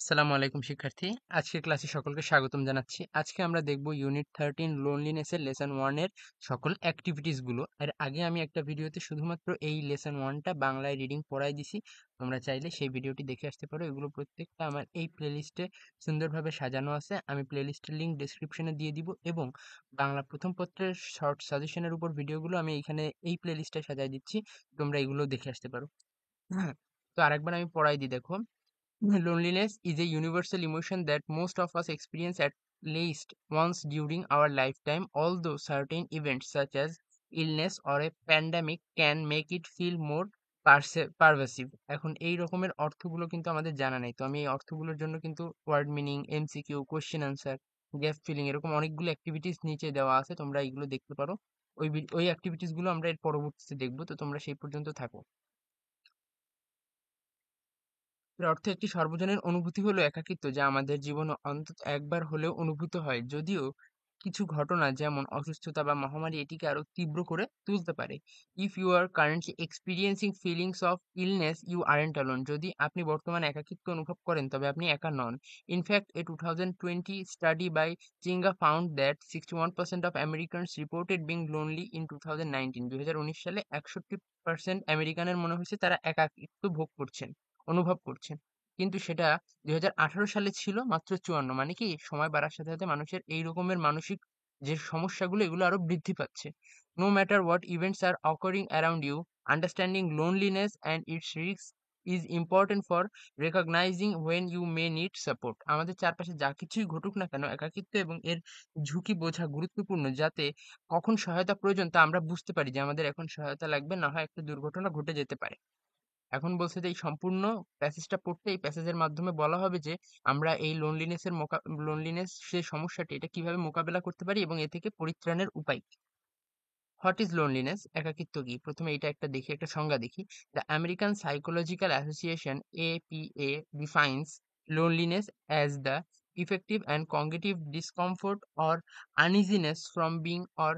আসসালামু আলাইকুম শিক্ষার্থী। আজকের ক্লাসে সকলকে স্বাগতম জানাচ্ছি। আজকে আমরা দেখব ইউনিট 13 লোনলিনেস এর লেসন 1 এর সকল অ্যাক্টিভিটিস গুলো। এর আগে আমি একটা ভিডিওতে শুধুমাত্র এই লেসন 1 টা বাংলায় রিডিং পড়াই দিছি। তোমরা চাইলে সেই ভিডিওটি দেখে আসতে পারো। এগুলো প্রত্যেকটা আমার এই প্লেলিস্টে সুন্দরভাবে সাজানো আছে। আমি প্লেলিস্টের লিংক ডেসক্রিপশনে দিয়ে দিব এবং বাংলা প্রথম পত্রের শর্ট সাজেশনের উপর ভিডিওগুলো আমি এইখানে এই প্লেলিস্টে সাজায় দিচ্ছি। তোমরা এগুলো দেখে আসতে পারো। হ্যাঁ, তো আরেকবার আমি পড়াই দিই, দেখো। Loneliness is a universal emotion that most of us experience at least once during our lifetime, although certain events such as illness or a pandemic can make it feel more pervasive. এখন এই রকমের অর্থগুলো কিন্তু আমাদের জানা নেই, তো আমি এই অর্থগুলোর জন্য কিন্তু word meaning, MCQ, question answer, gap filling এরকম অনেকগুলো অ্যাক্টিভিটিস নিচে দেওয়া আছে, তোমরা এগুলো দেখতে পারো। ওই অ্যাক্টিভিটিস গুলো আমরা এর পরবর্তীতে দেখবো, তো তোমরা সেই পর্যন্ত থাকো। এর অর্থ একটি সর্বজনীন অনুভূতি হলো একাকিত্ব, যা আমাদের জীবনে অন্তত একবার হলেও অনুভূত হয়, যদিও কিছু ঘটনা যেমন অসুস্থতা বা মহামারী এটিকে আরো তীব্র করে তুলতে পারে। If you are currently experiencing feelings of illness, you aren't alone. যদি আপনি বর্তমানে একাকিত্ব অনুভব করেন, তবে আপনি একা নন। ইনফ্যাক্ট, এ 2020 স্টাডি বাই চিঙ্গা found that 61% of Americans reported being lonely in 2019। 2019 সালে 61% আমেরিকানের মনে হয়েছে তারা একাকিত্ব ভোগ করছেন, অনুভব করছেন। কিন্তু সেটা 2018 সালে ছিল মাত্র 54। মানে কি, সময় বাড়ার সাথে সাথে মানুষের এই রকমের মানসিক যে সমস্যাগুলো এগুলো আরো বৃদ্ধি পাচ্ছে। No matter what events are occurring around you, understanding loneliness and its risk is important for recognising when you may need support. আমাদের চারপাশে যা কিছুই ঘটুক না কেন, একাকিত্ব এবং এর ঝুঁকি বোঝা গুরুত্বপূর্ণ, যাতে কখন সহায়তা প্রয়োজন তা আমরা বুঝতে পারি যে আমাদের এখন সহায়তা লাগবে, না হয় একটা দুর্ঘটনা ঘটে যেতে পারে। এখন বলছে যে এই সম্পূর্ণ প্যাসেজটা পড়তে, এই প্যাসেজের মাধ্যমে বলা হবে যে আমরা এই লোনলিনেস যে সমস্যাটি এটা কিভাবে মোকাবেলা করতে পারি এবং এ থেকে পরিত্রাণের উপায় কি। হোয়াট ইজ লোনলিনেস, একাকিত্ব কি? প্রথমে এটা একটা দেখি, একটা সংজ্ঞা দেখি। The American psychological association APA defines loneliness as the effective and cognitive discomfort or uneasiness from being or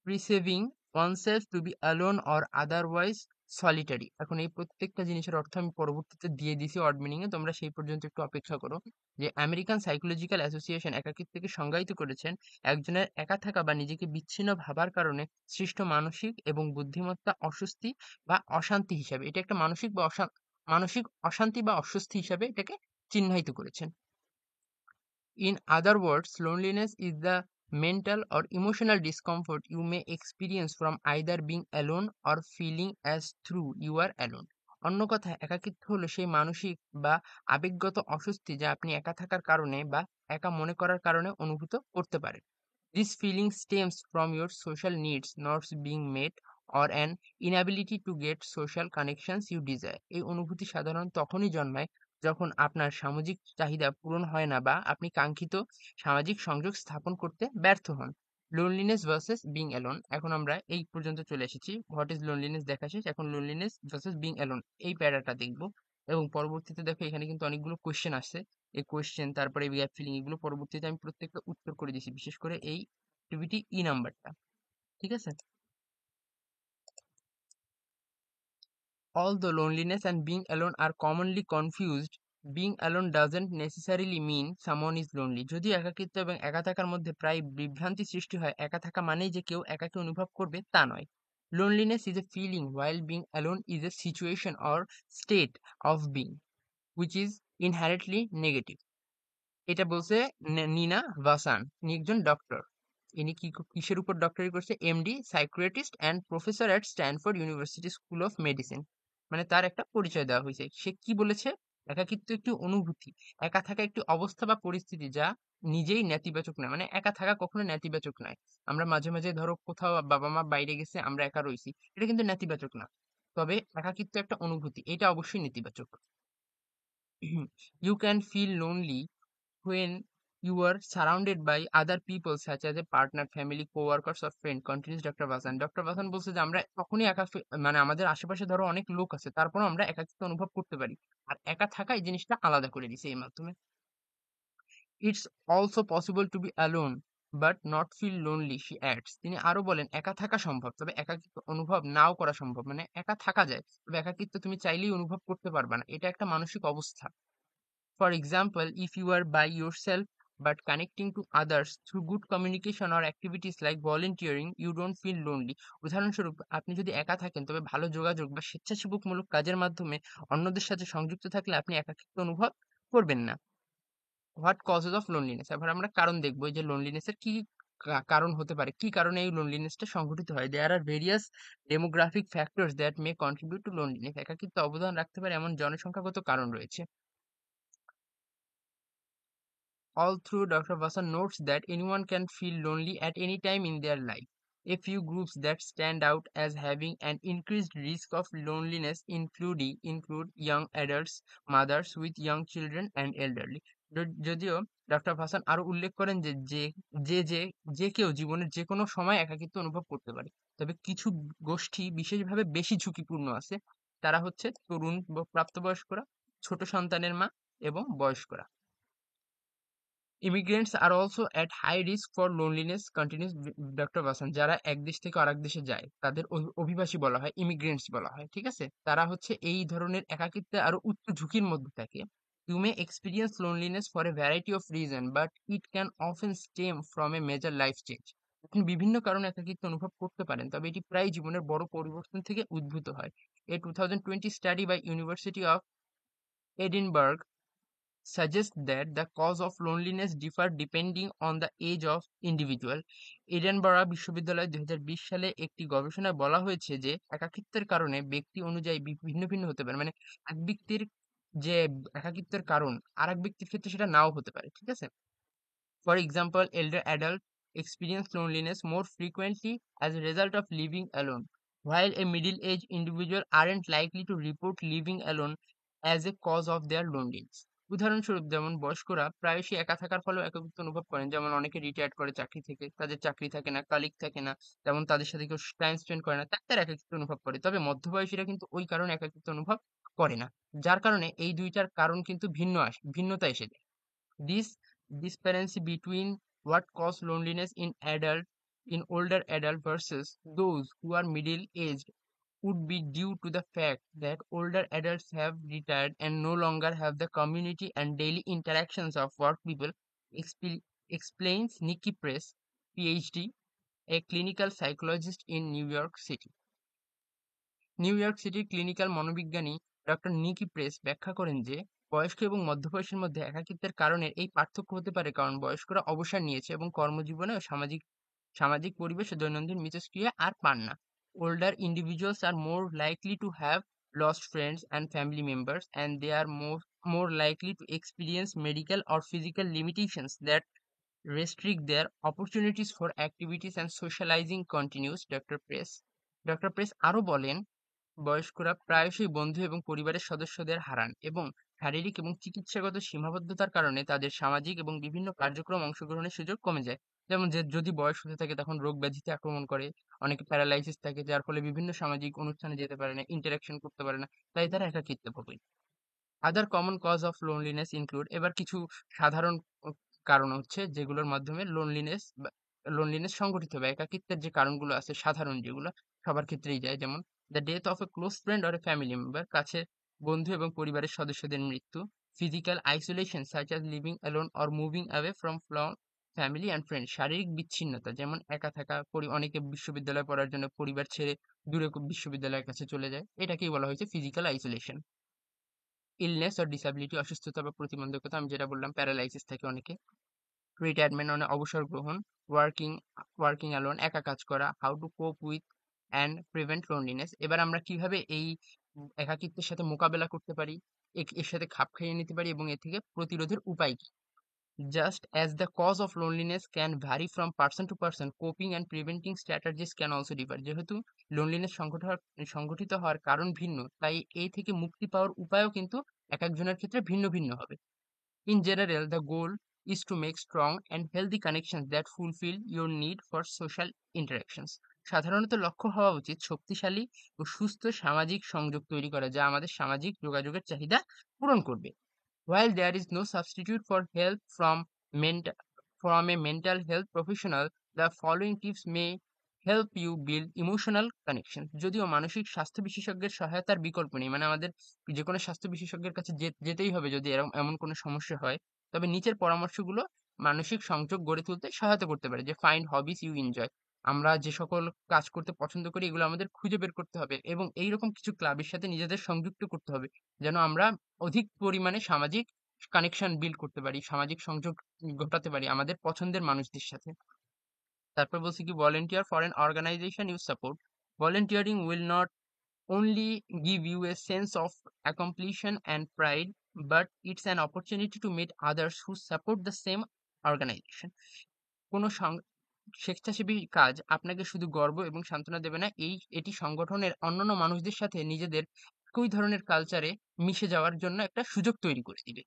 perceiving oneself to be alone or otherwise solitary। এখন এই প্রত্যেকটা জিনিসের অর্থ আমি পরবর্তীতে দিয়ে দিছি ওয়ার্ড মিনিং এ, তোমরা সেই পর্যন্ত একটু অপেক্ষা করো। যে আমেরিকান সাইকোলজিক্যাল অ্যাসোসিয়েশন একাকিত্বকে সংজ্ঞায়িত করেছেন একজনের একা থাকা বা নিজেকে বিচ্ছিন্ন ভাবার কারণে সৃষ্ট মানসিক এবং বুদ্ধিমত্তা অস্বস্তি বা অশান্তি হিসাবে। এটা একটা মানসিক অশান্তি বা অস্বস্তি হিসাবে এটাকে চিহ্নিত করেছেন। In other words, loneliness is the mental or emotional discomfort you may experience from either being alone or feeling as through you are alone। অন্য কথায়, একাকিত্ব হলো সেই মানসিক বা আবেগগত অস্বস্তি যা আপনি একা থাকার কারণে বা একা মনে করার কারণে অনুভূত করতে পারেন। This feeling stems from your social needs not being met or an inability to get social connections you desire। এই অনুভূতি সাধারণত তখনই জন্মায় যখন আপনার সামাজিক চাহিদা পূরণ হয় না বা আপনি কাঙ্ক্ষিত সামাজিক সংযোগ স্থাপন করতে ব্যর্থ হন। Loneliness versus being alone. এখন আমরা এই পর্যন্ত চলে এসেছি, হোয়াট ইজ লোনলিনেস দেখা শেষ, এখন লোনলিনেস ভার্সেস বিং অ্যালোন এই প্যারাটা দেখবো। এবং পরবর্তীতে দেখো এখানে কিন্তু অনেকগুলো কোয়েশ্চেন আসছে। এই কোয়েশ্চেন, তারপরে গ্যাপ ফিলিং, এগুলো পরবর্তীতে আমি প্রত্যেকটা উত্তর করে দিছি, বিশেষ করে এই অ্যাক্টিভিটি ই নাম্বারটা। ঠিক আছে। Although loneliness and being alone are commonly confused, being alone doesn't necessarily mean someone is lonely। যদিও একাকিত্ব এবং একা থাকার মধ্যে প্রায় বিভ্রান্তি সৃষ্টি হয়, একা থাকা মানেই যে কেউ একাকী অনুভব করবে তা নয়। Loneliness is a feeling, while being alone is a situation or state of being which is inherently negative। এটা বলছে নিনা ভাসান, ইনি একজন ডক্টর। ইনি কিসের উপর ডক্টরি করছে? MD, psychiatrist and professor at Stanford university school of medicine. মানে তার একটা পরিচয় দেওয়া হয়েছে। সে কি বলেছে? একাকিত্ব একটি অনুভূতি, একা থাকা একটি অবস্থা বা পরিস্থিতি যা নিজেই নেতিবাচক নয়। মানে একা থাকা কখনো নেতিবাচক নয়। আমরা মাঝে মাঝে ধরো কোথাও বাবা মা বাইরে গেছে, আমরা একা রইছি, এটা কিন্তু নেতিবাচক না। তবে একাকিত্ব একটা অনুভূতি, এটা অবশ্যই নেতিবাচক। You can feel lonely when you are surrounded by other people such as a partner, family, co-workers or friend, continues doctor ভাসান। ডক্টর ভাসান বলছে যে আমরা তখনই মানে আমাদের আশেপাশে ধরো অনেক লোক আছে, তারপরও আমরা একাকিত্ব অনুভব করতে পারি। আর একা থাকা এই জিনিসটা আলাদা করে দিছে এই মাধ্যমে। It's also possible to be alone but not feel lonely, she adds. তিনি আরো বলেন, একা থাকা সম্ভব, তবে একাকিত্ব অনুভব নাও করা সম্ভব। মানে একা থাকা যায়, তবে একাকিত্ব তুমি চাইলেই অনুভব করতে পারবে না, এটা একটা মানসিক অবস্থা। For example, if you are by yourself but connecting to others through good communication or activities like volunteering, you don't feel lonely. উদাহরণস্বরূপ, আপনি যদি একা থাকেন তবে ভালো যোগাযোগ বা স্বেচ্ছাসেবকমূলক কাজের মাধ্যমে অন্যদের সাথে সংযুক্ত থাকলে আপনি একাকিত্ব অনুভব করবেন না। হোয়াট কজেস অফ লোনলিনেস, এবার আমরা কারণ দেখবো এই যে লোনলিনেসের কি কারণ হতে পারে, কি কারণে এই লোনলিনেসটা সংঘটিত হয়। There are various demographic factors that may contribute to loneliness, একাকিত্ব অবদান রাখতে পারে এমন জনসংখ্যাগত কারণ রয়েছে। All through, Dr. Vasan notes that anyone can feel lonely at any time in their life. A few groups that stand out as having an increased risk of loneliness include young adults, mothers with young children, and elderly. যদিও doctor ভাসান আরো উল্লেখ করেন যে যে যে যে কেউ জীবনের যে কোনো সময় একাকিত্ব অনুভব করতে পারে, তবে কিছু গোষ্ঠী বিশেষভাবে বেশি ঝুঁকিপূর্ণ আছে। তারা হচ্ছে তরুণ, প্রাপ্তবয়স্করা, ছোট সন্তানের মা এবং বয়স্করা। Immigrants are also at high risk for loneliness, continues doctor বাসান। যারা এক দেশ থেকে আরেক দেশে যায় তাদের অভিবাসী বলা হয়, ইমিগ্রেন্টস বলা হয়, ঠিক আছে? তারা হচ্ছে এই ধরনের একাকিত্বে আরো উচ্চ ঝুঁকির মধ্যে থাকে। You may experience loneliness for a variety of reasons, but it can often stem from a major life change. আপনি বিভিন্ন কারণে একাকিত্ব অনুভব করতে পারেন, তবে এটি প্রায় জীবনের বড় পরিবর্তন থেকে উদ্ভূত হয়। A 2020 study by University of Edinburgh suggests that the cause of loneliness differ depending on the age of individual. এডেনবরা বিশ্ববিদ্যালয় 2020 সালে একটি গবেষণায় বলা হয়েছে যে একাকিত্বের কারণে ব্যক্তি অনুযায়ী ভিন্ন ভিন্ন হতে পারে, মানে এক ব্যক্তির যে একাকিত্বের কারণ আর এক ব্যক্তির ক্ষেত্রে সেটা নাও হতে পারে, ঠিক আছে? For example, elder adults experience loneliness more frequently as a result of living alone, while a middle-aged individual aren't likely to report living alone as a cause of their loneliness. উদাহরণস্বরূপ, যেমন বয়স্করা প্রায়শই একা থাকার ফলেও একাকিত্ব অনুভব করেন, যেমন অনেকে রিটায়ার্ড করে চাকরি থেকে, তাদের চাকরি থাকে না, কালিগ থাকে না, তেমন তাদের সাথে কেউ টাইম স্পেন্ড করে না, তারা একাকিত্ব অনুভব করে। তবে মধ্যবয়সীরা কিন্তু ওই কারণে একাকিত্ব অনুভব করে না, যার কারণে এই দুইটার কারণ কিন্তু ভিন্নতা এসে যায়। This disparity between what causes loneliness in older adult versus those who are middle-aged would be due to the fact that older adults have retired and no longer have the community and daily interactions of work people, explains Nikki Press, PhD, a clinical psychologist in New York City. New York সিটির clinical মনোবিজ্ঞানী doctor নিকি press ব্যাখ্যা করেন যে বয়স্ক এবং মধ্যবয়সের মধ্যে একাকিত্বের কারণের এই পার্থক্য হতে পারে কারণ বয়স্করা অবসর নিয়েছে এবং কর্মজীবনে ও সামাজিক সামাজিক পরিবেশে দৈনন্দিন মিথস্ক্রিয়া আর পান না। Older individuals are more likely to have lost friends and family members, and they are more likely to experience medical or physical limitations that restrict their opportunities for activities and socializing, continues doctor press. Doctor press আরও বলেন, বয়স্করা প্রায়শই বন্ধু এবং পরিবারের সদস্যদের হারান এবং শারীরিক এবং চিকিৎসাগত সীমাবদ্ধতার কারণে তাদের সামাজিক এবং বিভিন্ন কার্যক্রম অংশগ্রহণের সুযোগ কমে যায়। যেমন যে যদি বয়স হতে থাকে তখন রোগ ব্যাধিতে আক্রমণ করে, অনেকে প্যারালাইসিস থাকে যার ফলে বিভিন্ন সামাজিক অনুষ্ঠানে যেতে পারে না, ইন্টারাকশন করতে পারে না, তাই তারা একাকিত্বে ভোগে। Other common cause of loneliness include, এবার কিছু সাধারণ কারণ হচ্ছে যেগুলোর মাধ্যমে লোনলিনেস সংঘটিত হবে, একাকিত্বের যে কারণগুলো আছে সাধারণ যেগুলো সবার ক্ষেত্রেই যায়, যেমন the death of a close friend or a family member, কাছে বন্ধু এবং পরিবারের সদস্যদের মৃত্যু, physical isolation such as living alone or moving away from family and friend, শারীরিক বিচ্ছিন্নতা যেমন একা থাকা, অনেকে বিশ্ববিদ্যালয়ে পড়ার জন্য পরিবার ছেড়ে দূরে বিশ্ববিদ্যালয়ের কাছে চলে যায়, এটাকেই বলা হয়েছে physical isolation. Illness or disability, অসুস্থতা বা প্রতিবন্ধকতা, আমি যেটা বললাম প্যারালাইসিস থাকে অনেকে, রিটায়ারমেন্ট মানে অবসর গ্রহণ, ওয়ার্কিং ওয়ার্কিং অ্যালোন একা কাজ করা, হাউ টু কোপ উইথ অ্যান্ড প্রিভেন্ট লোনলিনেস, এবার আমরা কিভাবে এই একাকিত্বের সাথে মোকাবেলা করতে পারি, এর সাথে খাপ খাইয়ে নিতে পারি এবং এর থেকে প্রতিরোধের উপায় কি। Just as the cause of loneliness can vary from person to person, coping and preventing strategies can also differ. যেহেতু লোনলিনেস সংঘটিত হওয়ার কারণ ভিন্ন, তাই এই থেকে মুক্তি পাওয়ার উপায়ও কিন্তু এক একজনের ক্ষেত্রে ভিন্ন ভিন্ন হবে। In general, the goal is to make strong and healthy connections that fulfill your need for social interactions. সাধারণত লক্ষ্য হওয়া উচিত শক্তিশালী ও সুস্থ সামাজিক সংযোগ তৈরি করা যা আমাদের সামাজিক যোগাযোগের চাহিদা পূরণ করবে। While there is no substitute for help from a mental health professional, the following tips may help you build emotional connection. যদিও মানসিক স্বাস্থ্য বিশেষজ্ঞের সহায়তার বিকল্প নেই, মানে আমাদের যে কোনো স্বাস্থ্য বিশেষজ্ঞের কাছে যেতেই হবে যদি এমন কোনো সমস্যা হয়, তবে নিচের পরামর্শগুলো মানসিক সংযোগ গড়ে তুলতে সহায়তা করতে পারে। যে ফাইন্ড হবিস ইউ এনজয়, আমরা যে সকল কাজ করতে পছন্দ করি এগুলো আমাদের খুঁজে বের করতে হবে এবং এইরকম কিছু ক্লাবের সাথে নিজেদের সংযুক্ত করতে হবে যেন আমরা অধিক পরিমাণে সামাজিক কানেকশন বিল্ড করতে পারি, সামাজিক সংযোগ ঘটাতে পারি আমাদের পছন্দের মানুষদের সাথে। তারপর বলছি কি, volunteer for an organization you support. Volunteering will not only give you a sense of accomplishment and pride, but it's an opportunity to meet others who support the same organization. কোনো স্বেচ্ছাসেবী কাজ আপনাকে শুধু গর্ব এবং সান্ত্বনা দেবে না, এটি সংগঠনের অন্যান্য মানুষদের সাথে নিজেদের একই ধরনের কালচারে মিশে যাওয়ার জন্য একটা সুযোগ তৈরি করে দিবে।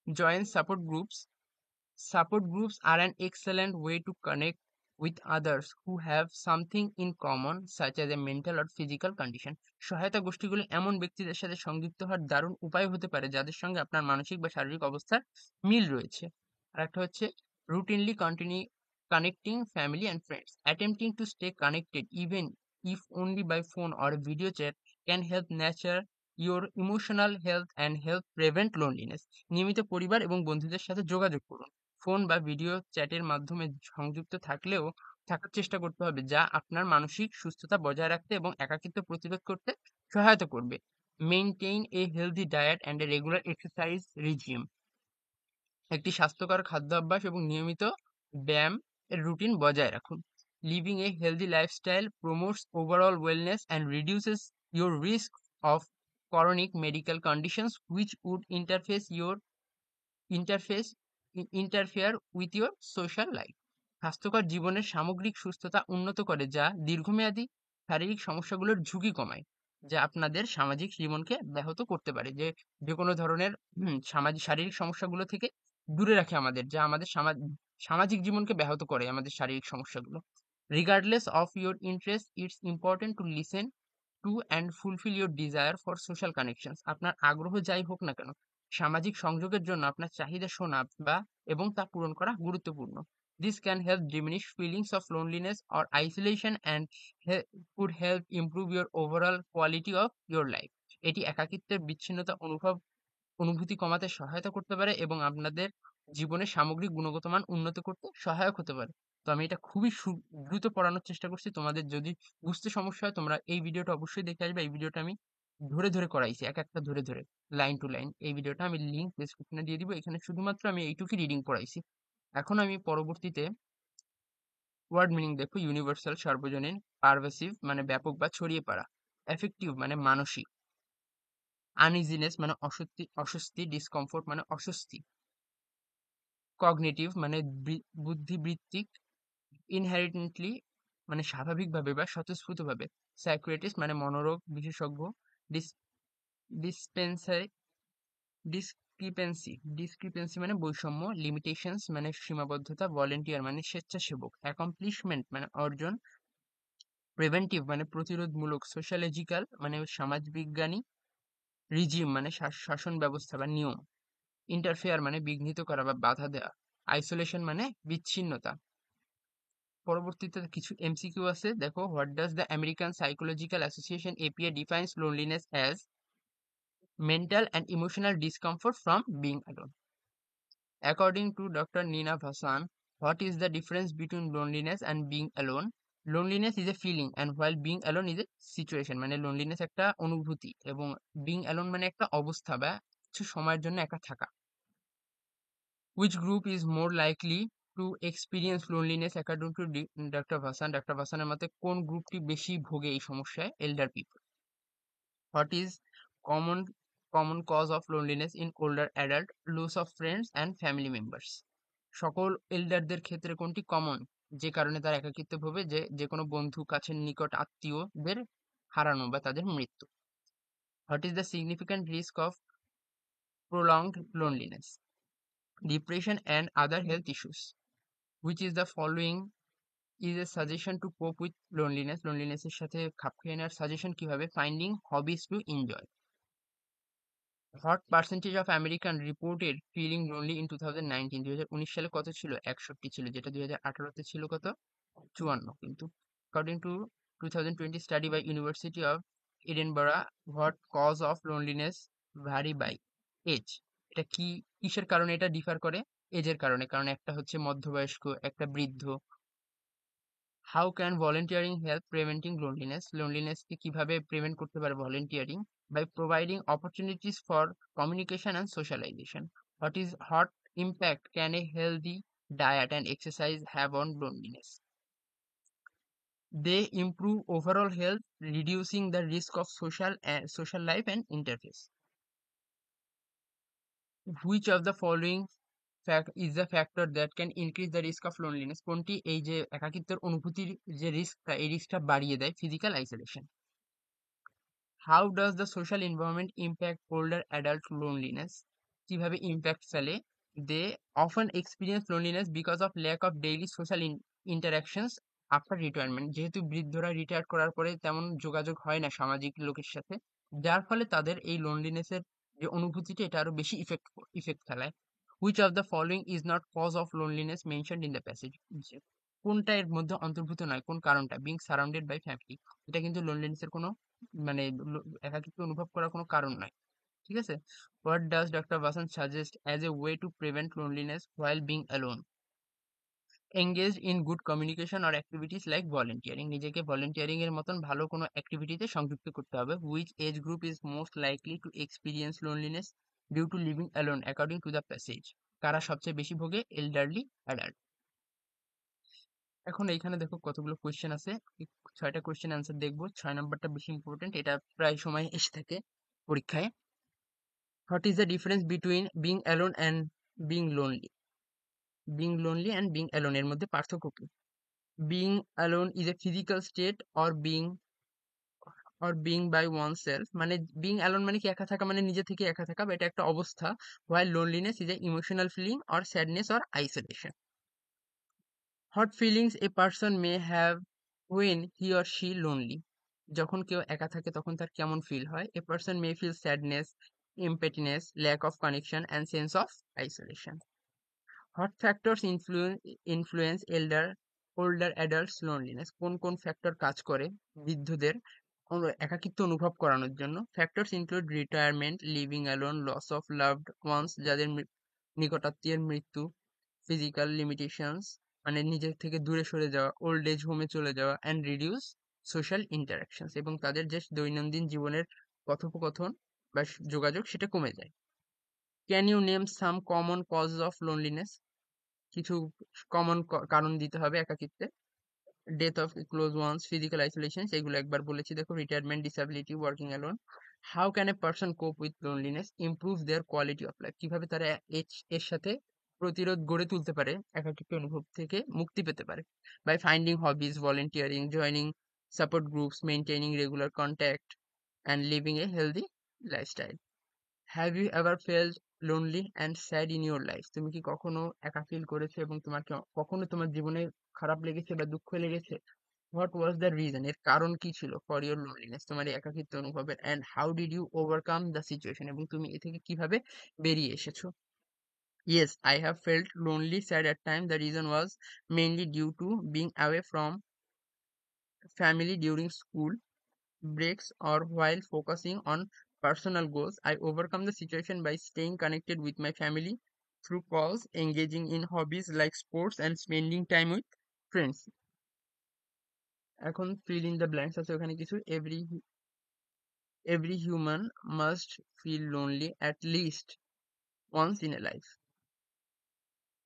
Join support groups. Support groups are an excellent way to connect with others who have something in common, such as a mental or physical condition. সহায়তা গোষ্ঠীগুলো এমন ব্যক্তিদের সাথে সংযুক্ত হওয়ার দারুণ উপায় হতে পারে যাদের সঙ্গে আপনার মানসিক বা শারীরিক অবস্থার মিল রয়েছে। আর একটা হচ্ছে routinely continue connecting family and friends. Attempting to stay connected, even if only by phone or video chat, can help nurture your emotional health and help prevent loneliness. নিয়মিত পরিবার এবং বন্ধুদের সাথে যোগাযোগ করুন। ফোন বা ভিডিও চ্যাটের মাধ্যমে সংযুক্ত থাকার চেষ্টা করতে হবে, যা আপনার মানসিক সুস্থতা বজায় রাখতে এবং একাকিত্ব প্রতিরোধ করতে সহায়তা করবে। Maintain A healthy diet and a regular exercise regime. একটি স্বাস্থ্যকর খাদ্যাভ্যাস এবং নিয়মিত ব্যায়াম এর রুটিন বজায় রাখুন। Living a healthy lifestyle promotes overall wellness and reduces your risk of chronic medical conditions which would interface interfere with your social life. স্বাস্থ্যকর জীবনের সামগ্রিক সুস্থতা উন্নত করে, যা দীর্ঘমেয়াদী শারীরিক সমস্যাগুলোর ঝুঁকি কমায়, যা আপনাদের সামাজিক জীবনকে ব্যাহত করতে পারে, যে কোনো ধরনের সামাজিক শারীরিক সমস্যাগুলো থেকে দূরে রাখে আমাদের, যা আমাদের সামাজিক জীবনকে ব্যাহত করে আমাদের শারীরিক সমস্যাগুলো। Regardless of your interest, it's important to listen to and fulfil your desire for social connections. আপনার আগ্রহ যাই হোক না কেন, সামাজিক সংযোগের জন্য আপনার চাহিদা শোনা এবং তা পূরণ করা গুরুত্বপূর্ণ। This can help diminish feelings of loneliness or isolation and could help improve your overall quality of your life. এটি একাকিত্বের বিচ্ছিন্নতা অনুভূতি কমাতে সহায়তা করতে পারে এবং আপনাদের জীবনের সামগ্রিক গুণগত মান উন্নত করতে সহায়ক হতে পারে। তো আমি এটা খুবই দ্রুত পড়ানোর চেষ্টা করছি। তোমাদের যদি বুঝতে সমস্যা হয় তোমরা এই ভিডিওটা অবশ্যই দেখে আসবে। এই ভিডিওটা আমি ধরে ধরে করাইছি, এক একটা ধরে ধরে, লাইন টু লাইন। এই ভিডিওটা আমি লিঙ্ক ডেসক্রিপশনে দিয়ে দিব। এখানে শুধুমাত্র আমি এইটুকুই রিডিং পড়াইছি। এখন আমি পরবর্তীতে ওয়ার্ড মিনিং দেখো। ইউনিভার্সাল সার্বজনীন, পারভেসিভ মানে ব্যাপক বা ছড়িয়ে পড়া, এফেক্টিভ মানে মানসিক, আনইজিনেস মানে অস্বস্তি, ডিসকমফোর্ট মানে অস্বস্তি, কগনিটিভ মানে বুদ্ধিবৃত্তিক, ইনহেরিটেন্টলি মানে স্বাভাবিকভাবে বা স্বতঃস্ফূর্তভাবে, সাইকিয়াট্রিস্ট মানে মনোরোগ বিশেষজ্ঞ, ডিসপেন্সারি ডিসক্রিপেন্সি মানে বৈষম্য, লিমিটেশনস মানে সীমাবদ্ধতা, ভলেন্টিয়ার মানে স্বেচ্ছাসেবক, অ্যাকমপ্লিশমেন্ট মানে অর্জন, প্রিভেন্টিভ মানে প্রতিরোধমূলক, সোশ্যালজিক্যাল মানে সমাজবিজ্ঞানী, রিজিম মানে শাসন ব্যবস্থা বা নিয়ম, ইন্টারফেয়ার মানে বিঘ্নিত করা বা বাধা দেওয়া, আইসোলেশন মানে বিচ্ছিন্নতা। পরবর্তীতে কিছু এমসিকিউ আছে, দেখো। What does the American psychological association APA defines loneliness as? Mental and emotional discomfort from being alone. According to Dr. Nina Vasan, what is the difference between loneliness and being alone? Loneliness is a feeling and while being alone is a situation. মানে loneliness একটা অনুভূতি এবং being alone মানে একটা অবস্থা বা কিছু সময়ের জন্য একা থাকা। Which group is more likely to experience loneliness according to Dr. Vasan? Dr. Vasan এর মতে কোন গ্রুপটি বেশি ভোগে এই সমস্যায়? Elder people. What is common common cause of loneliness in older adult? Loss of friends and family members. সকল এল্ডারদের ক্ষেত্রে কোনটি কমন, যে কারণে তার একাকিত্ব ভোগে? যে কোনো বন্ধু, কাছের নিকট আত্মীয়দের হারানো বা তাদের মৃত্যু। What is the significant risk of prolonged loneliness? Depression and other health issues. Which is the following is a suggestion to cope with loneliness? Loneliness এর সাথে খাপ খাইয়ে নেওয়ার সাজেশন কিভাবে? Finding hobbies to enjoy. What percentage of American reported feeling lonely in 2019? 2019 সালে কত ছিল? 61 ছিল, যেটা 2018 তে ছিল কত? 54 কিন্তু। According to 2020 study by University of Edinburgh, what cause of loneliness vary by age? এটা কিসের কারণে এটা ডিফার করে? এজের কারণে। কারণ একটা হচ্ছে মধ্যবয়স্ক, একটা বৃদ্ধ। How can volunteering help preventing loneliness? লোনলিনেসকে কিভাবে প্রিভেন্ট করতে পারে volunteering? By providing opportunities for communication and socialisation. What impact can a healthy diet and exercise have on loneliness? They improve overall health, reducing the risk of social life and interface. Which of the following fact is the factor that can increase the risk of loneliness? কোনটি এই যে একাকিত্বের অনুভূতির যে রিস্কটা এই রিস্কটা বাড়িয়ে দেয়? Physical isolation. How does the social environment impact older adult loneliness? কিভাবে ইম্প্যাক্ট ফেলে? They often experience loneliness because of lack of daily social interactions after retirement. যেহেতু বৃদ্ধরা রিটায়ার করার পরে তেমন যোগাযোগ হয় না সামাজিক লোকের সাথে, যার ফলে তাদের এই লোনলিনেসের যে অনুভূতিটা এটা আরো বেশি ইফেক্ট ফেলায়। Which of the following is not cause of loneliness mentioned in the passage? কোনটা এর মধ্যে অন্তর্ভুক্ত নয়, কোন কারণটা? বিং সারাউন্ডেড বাই ফ্যামিলি, এটা কিন্তু লোনলিনেসের কোনো মানে একাকিত্ব অনুভব করার কোনো কারণ নয়। ঠিক আছে? What does doctor Basan suggest as a way to prevent loneliness while being alone? Engage in good communication or activities like volunteering, নিজেকে ভলেন্টিয়ারিং এর মতন ভালো কোনো অ্যাক্টিভিটিতে সংযুক্ত করতে হবে। Which age group is most likely to experience loneliness due to living alone according to the passage? কারা সবচেয়ে বেশি ভোগে? Elderly adult. এখন এইখানে দেখো কতগুলো কোয়েশ্চেন আছে, 6টা কোয়েশ্চেন অ্যান্সার দেখবো। 6 নাম্বারটা বেশি ইম্পর্টেন্ট, এটা প্রায় সময় এসে থাকে পরীক্ষায়। What is the difference between being alone and being lonely? Being lonely and being alone এর মধ্যে পার্থক্য কি? Being alone is a physical state or being by oneself, মানে বিং অ্যালোন মানে কি একা থাকা, মানে নিজে থেকে একা থাকা, বা এটা একটা অবস্থা। While loneliness is a emotional feeling or sadness or isolation. What feelings a person may have when he or she lonely? যখন কেউ একা থাকে তখন তার কেমন ফিল হয়? A person may feel sadness, emptiness, lack of connection and sense of isolation. What factors influence older adults loneliness? কোন কোন ফ্যাক্টর কাজ করে বৃদ্ধদের একাকিত্ব অনুভব করানোর জন্য? Factors include retirement, living alone, loss of loved ones, যাদের নিকটাত্মীয়ের মৃত্যু, ফিজিক্যাল লিমিটেশনস মানে নিজের থেকে দূরে সরে যাওয়া, ওল্ড এজ হোমে চলে যাওয়া, অ্যান্ড রিডিউস সোশ্যাল ইন্টারাকশনস, এবং তাদের যে দৈনন্দিন জীবনের কথোপকথন বা যোগাযোগ সেটা কমে যায়। Can you name some common cause of loneliness? কিছু কমন কারণ দিতে হবে একাকিত্বে। Death of close ones, physical isolation, এগুলো একবার বলেছি দেখো, retirement, disability, working alone. How can a person cope with loneliness? Improve their quality of life, কিভাবে তারা এর সাথে প্রতিরোধ গড়ে তুলতে পারে, একাকিত্ব অনুভব থেকে মুক্তি পেতে পারে? By finding hobbies, volunteering, joining support groups, maintaining regular contact and living a healthy lifestyle. Have you ever felt lonely and sad in your life? তুমি কি কখনো একা ফিল করেছো এবং তোমার কখনো তোমার জীবনে খারাপ লেগেছে বা দুঃখ লেগেছে? হোয়াট ওয়াজ দ্য রিজন, এর কারণ কি ছিল ফর ইউর লোনলিনেস, তোমার এই একাকিত্ব অনুভবের? And how did you overcome the situation, এবং তুমি এ থেকে কিভাবে বেরিয়ে এসেছো? Yes, I have felt lonely sad at time, the reason was mainly due to being away from family during school breaks or while focusing on personal goals. I overcome the situation by staying connected with my family through calls, engaging in hobbies like sports, and spending time with friends. এখন fill in the blanks আছে ওখানে কিছু। Every human must feel lonely at least once in a life.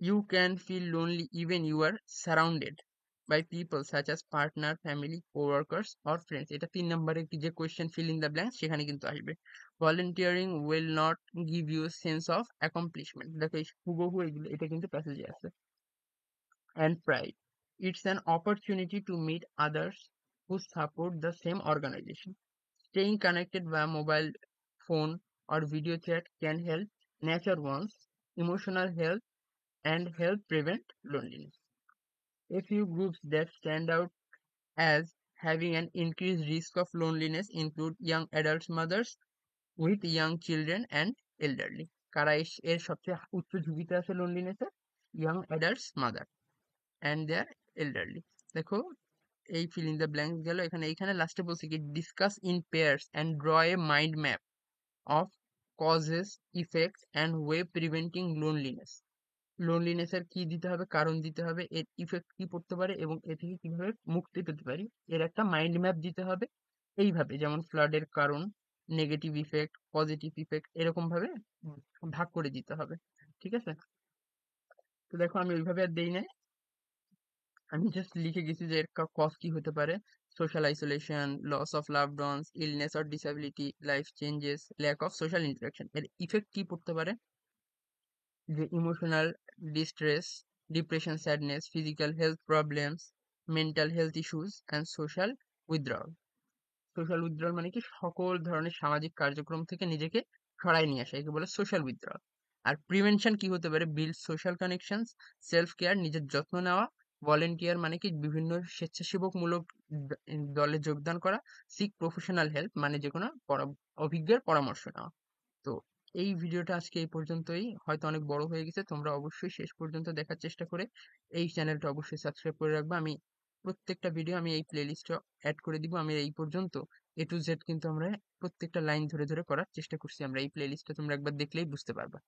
You can feel lonely even you are surrounded by people such as partner, family, co-workers or friends. এটা 3 নম্বরে যে question fill in the blanks সেখানে কিন্তু আসবে। Volunteering will not give you a sense of accomplishment. দেখো এই হুবহু এগুলো এটা কিন্তু প্যাসেজে আছে। And pride. It's an opportunity to meet others who support the same organization. Staying connected via mobile phone or video chat can help nurture one's emotional health and help prevent loneliness. A few groups that stand out as having an increased risk of loneliness include young adults, mothers with young children, and elderly. কারা এর সবচেয়ে উচ্চ ঝুঁকিতে আছে লোনলিনেসের? Young adults, mother, and their elderly. দেখো এই fill in the blanks গেল, এইখানে লাস্টে বলছি কি discuss in pairs and draw a mind map of causes, effects and way preventing loneliness. লোনলিনেসের কি দিতে হবে, কারণ দিতে হবে, এর ইফেক্ট কি পড়তে পারে এবং এ থেকে কিভাবে মুক্তি পেতে পারি, এর একটা মাইন্ড ম্যাপ দিতে হবে। এইভাবে যেমন ফ্লাডের কারণ, নেগেটিভ ইফেক্ট, পজিটিভ ইফেক্ট, এরকম ভাবে ভাগ করে দিতে হবে। ঠিক আছে? তো দেখো আমি ওইভাবে আর দেই নাই, আমি জাস্ট লিখে গেছি যে এর কজ কি হতে পারে: social isolation, loss of loved ones, illness or disability, life changes, lack of social interaction. এর ইফেক্ট কি পড়তে পারে: যে emotional distress, depression, sadness, physical health problems, mental health issues and social withdrawal. Social withdrawal মানে কি সকল ধরনের সামাজিক কার্যক্রম থেকে নিজেকে সরায় নিয়ে আসা, একে বলে সোশ্যাল উইথড্রল। আর প্রিভেনশন কি হতে পারে: build social connections, self care, নিজের যত্ন নেওয়া, ভলেন্টিয়ার মানে কি বিভিন্ন স্বেচ্ছাসেবকমূলক দলে যোগদান করা, সিক প্রফেশনাল হেল্প মানে যে কোনো অভিজ্ঞের পরামর্শ নেওয়া। তো এই ভিডিওটা আজকে এই পর্যন্তই, হয়তো অনেক বড় হয়ে গেছে, তোমরা অবশ্যই শেষ পর্যন্ত দেখার চেষ্টা করে এই চ্যানেলটা অবশ্যই সাবস্ক্রাইব করে রাখবে। আমি প্রত্যেকটা ভিডিও আমি এই প্লেলিস্টে অ্যাড করে দিব। আমি এই পর্যন্ত এ টু জেড কিন্তু আমরা প্রত্যেকটা লাইন ধরে ধরে করার চেষ্টা করছি, আমরা এই প্লেলিস্টটা তোমরা একবার দেখলেই বুঝতে পারবা।